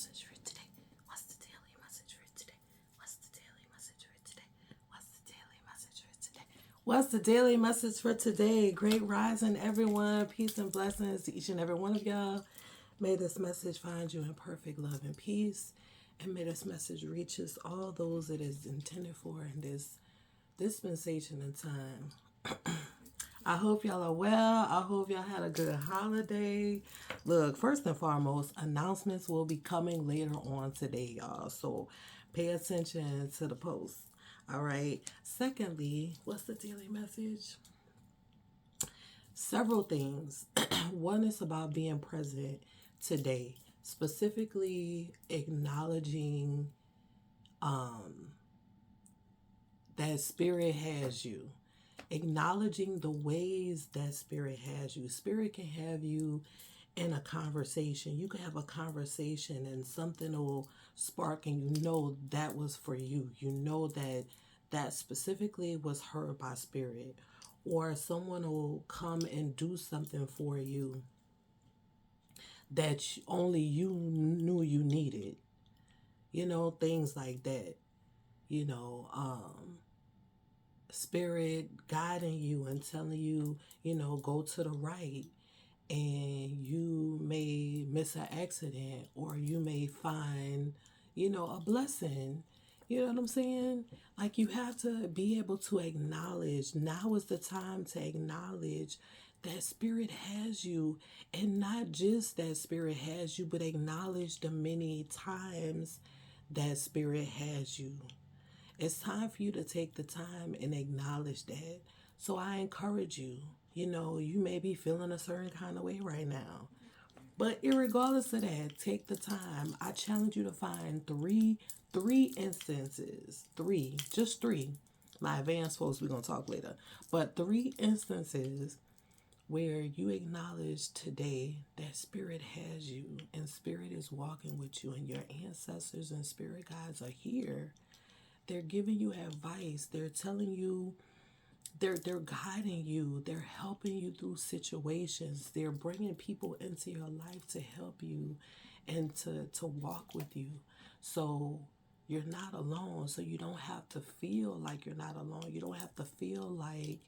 message for today? What's the daily message for today? What's the daily message for today? What's the daily message for today? What's the daily message for today? Great rising, everyone. Peace and blessings to each and every one of y'all. May this message find you in perfect love and peace. And may this message reaches all those it is intended for in this dispensation and time. I hope y'all are well. I hope y'all had a good holiday. Look, first and foremost, announcements will be coming later on today, y'all. So pay attention to the post. All right. Secondly, what's the daily message? Several things. One is about being present today, specifically acknowledging that spirit has you, acknowledging the ways that spirit has you. Spirit can have you in a conversation. You can have a conversation and something will spark, and you know that was for you. You know that that specifically was heard by spirit. Or someone will come and do something for you that only you knew you needed. You know, things like that. You know, spirit guiding you and telling you, go to the right, and you may miss an accident, or you may find, a blessing. You know what I'm saying? Like, you have to be able to acknowledge. Now is the time to acknowledge that spirit has you, and not just that spirit has you, but acknowledge the many times that spirit has you. It's time for you to take the time and acknowledge that. So I encourage you, you may be feeling a certain kind of way right now. But irregardless of that, take the time. I challenge you to find three instances. Three, just three. My advanced folks, we're gonna talk later. But three instances where you acknowledge today that spirit has you, and spirit is walking with you, and your ancestors and spirit guides are here. They're giving you advice. They're telling you, they're guiding you. They're helping you through situations. They're bringing people into your life to help you and to walk with you. So you're not alone. So you don't have to feel like you're not alone. You don't have to feel like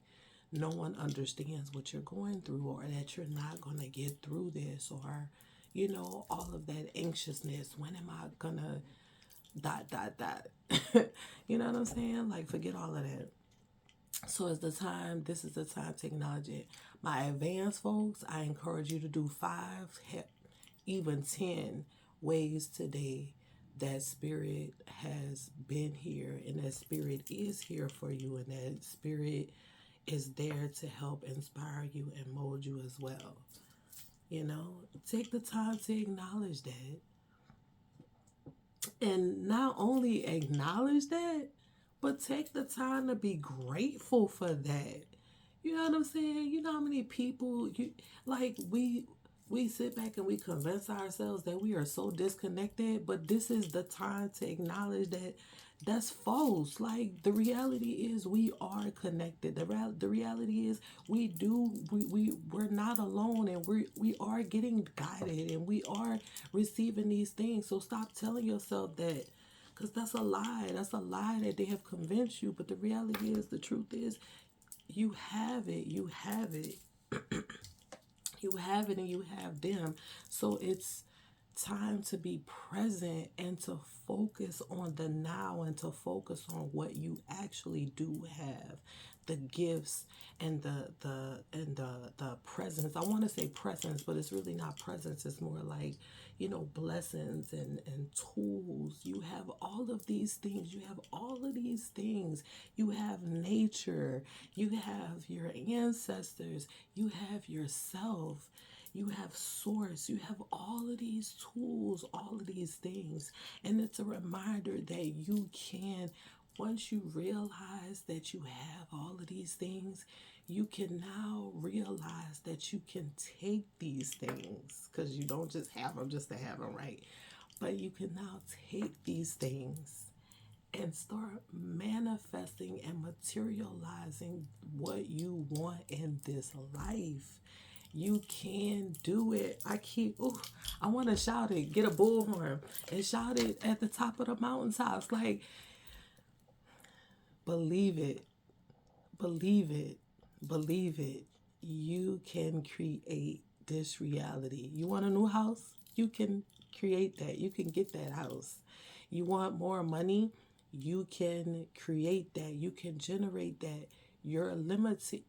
no one understands what you're going through, or that you're not going to get through this, or, all of that anxiousness. When am I going to dot. You know what I'm saying? Like, forget all of that. So this is the time to acknowledge it. My advanced folks, I encourage you to do 5, even 10 ways today that spirit has been here, and that spirit is here for you, and that spirit is there to help inspire you and mold you as well. Take the time to acknowledge that. And not only acknowledge that, but take the time to be grateful for that. You know what I'm saying? You know how many people we sit back and we convince ourselves that we are so disconnected, but this is the time to acknowledge that that's false. Like, the reality is we are connected. The reality is we're not alone, and we are getting guided, and we are receiving these things. So stop telling yourself that, because that's a lie. That's a lie that they have convinced you. But the reality is, the truth is, you have it. You have it. You have it, and you have them. So it's time to be present and to focus on the now, and to focus on what you actually do have, the gifts and the presence. I want to say presence, but it's really not presence. It's more like, blessings and tools. You have all of these things. You have all of these things. You have nature. You have your ancestors. You have yourself. You have source. You have all of these tools, all of these things. And it's a reminder that you can, once you realize that you have all of these things, you can now realize that you can take these things, because you don't just have them just to have them, right? But you can now take these things and start manifesting and materializing what you want in this life. You can do it. I want to shout it, get a bullhorn and shout it at the top of the mountaintops. Like, believe it, believe it, believe it. You can create this reality. You want a new house? You can create that. You can get that house. You want more money? You can create that. You can generate that. You're limited.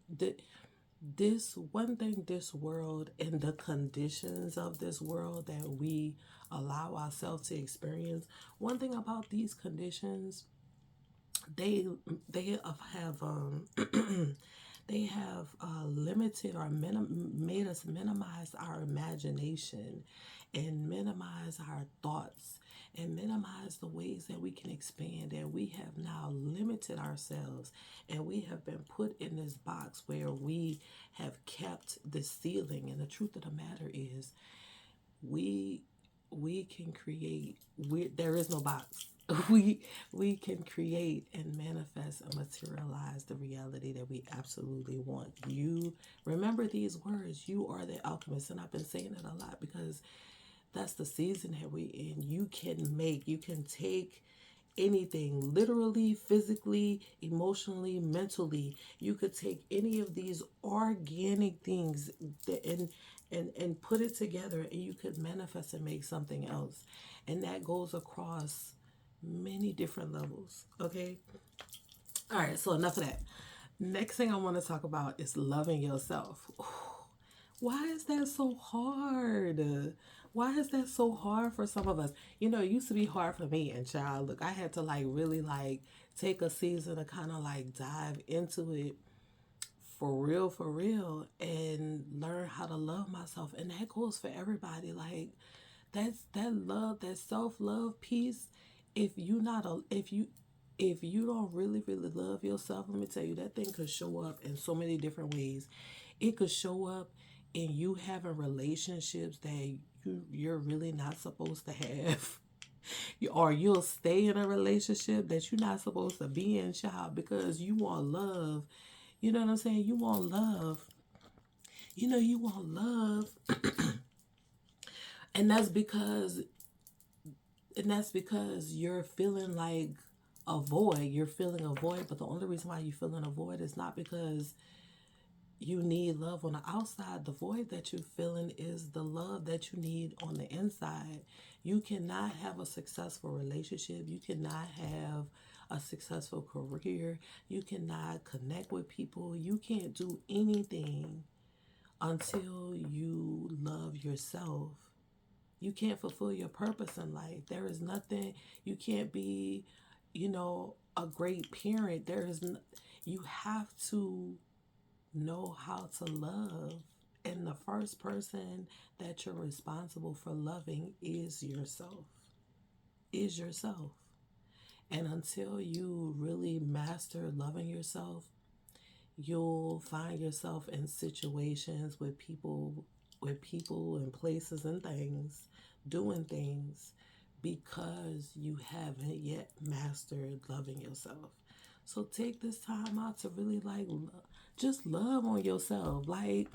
This one thing, this world and the conditions of this world that we allow ourselves to experience. One thing about these conditions, they they have they have limited or made us minimize our imagination and minimize our thoughts and minimize the ways that we can expand. And we have now limited ourselves and we have been put in this box where we have kept the ceiling. And the truth of the matter is, we we can create. There is no box. We can create and manifest and materialize the reality that we absolutely want. You remember these words. You are the alchemist, and I've been saying it a lot because that's the season that we're in. You can take anything, literally, physically, emotionally, mentally. You could take any of these organic things and put it together, and you could manifest and make something else. And that goes across many different levels. Okay. All right. So enough of that. Next thing I want to talk about is loving yourself. Why is that so hard? Why is that so hard for some of us? It used to be hard for me. And child, look, I had to like really like take a season to kind of like dive into it for real, and learn how to love myself. And that goes for everybody. Like, that love, that self love piece. If you don't really love yourself, let me tell you, that thing could show up in so many different ways. It could show up in you having relationships that you're really not supposed to have. Or you'll stay in a relationship that you're not supposed to be in, child, because you want love. You know what I'm saying? You want love. You want love. And that's because you're feeling like a void. You're feeling a void, but the only reason why you're feeling a void is not because you need love on the outside. The void that you're feeling is the love that you need on the inside. You cannot have a successful relationship. You cannot have a successful career. You cannot connect with people. You can't do anything until you love yourself. You can't fulfill your purpose in life. There is nothing. You can't be, a great parent. You have to know how to love. And the first person that you're responsible for loving is yourself. Is yourself. And until you really master loving yourself, you'll find yourself in situations with people and places and things, doing things because you haven't yet mastered loving yourself. So take this time out to really like just love on yourself. Like,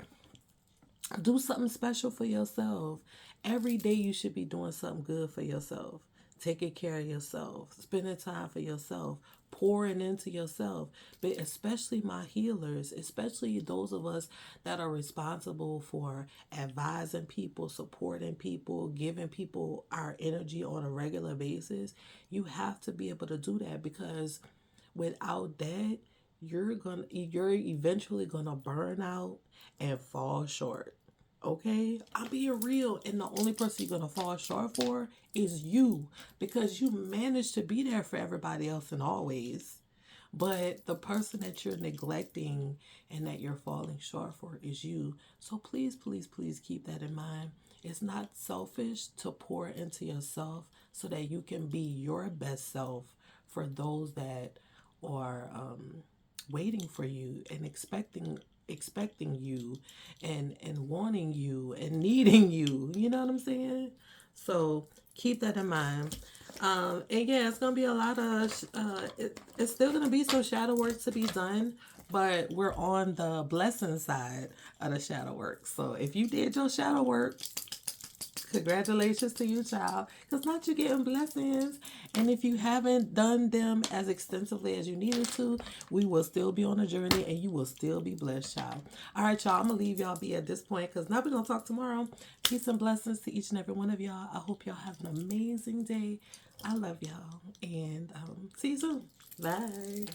do something special for yourself. Every day you should be doing something good for yourself. Taking care of yourself, spending time for yourself, pouring into yourself. But especially my healers, especially those of us that are responsible for advising people, supporting people, giving people our energy on a regular basis. You have to be able to do that, because without that, you're eventually gonna burn out and fall short. Okay, I'm being real, and the only person you're gonna fall short for is you, because you managed to be there for everybody else and always. But the person that you're neglecting and that you're falling short for is you. So please, please, please keep that in mind. It's not selfish to pour into yourself so that you can be your best self for those that are waiting for you and expecting you and wanting you and needing you. You know what I'm saying? So keep that in mind. And yeah, it's gonna be a lot of. It's still gonna be some shadow work to be done But we're on the blessing side of the shadow work. So if you did your shadow work, congratulations to you, child. Because not you getting blessings. And if you haven't done them as extensively as you needed to, we will still be on a journey and you will still be blessed, child. All right, y'all. I'm going to leave y'all be at this point because now we're going to talk tomorrow. Peace and blessings to each and every one of y'all. I hope y'all have an amazing day. I love y'all. And see you soon. Bye.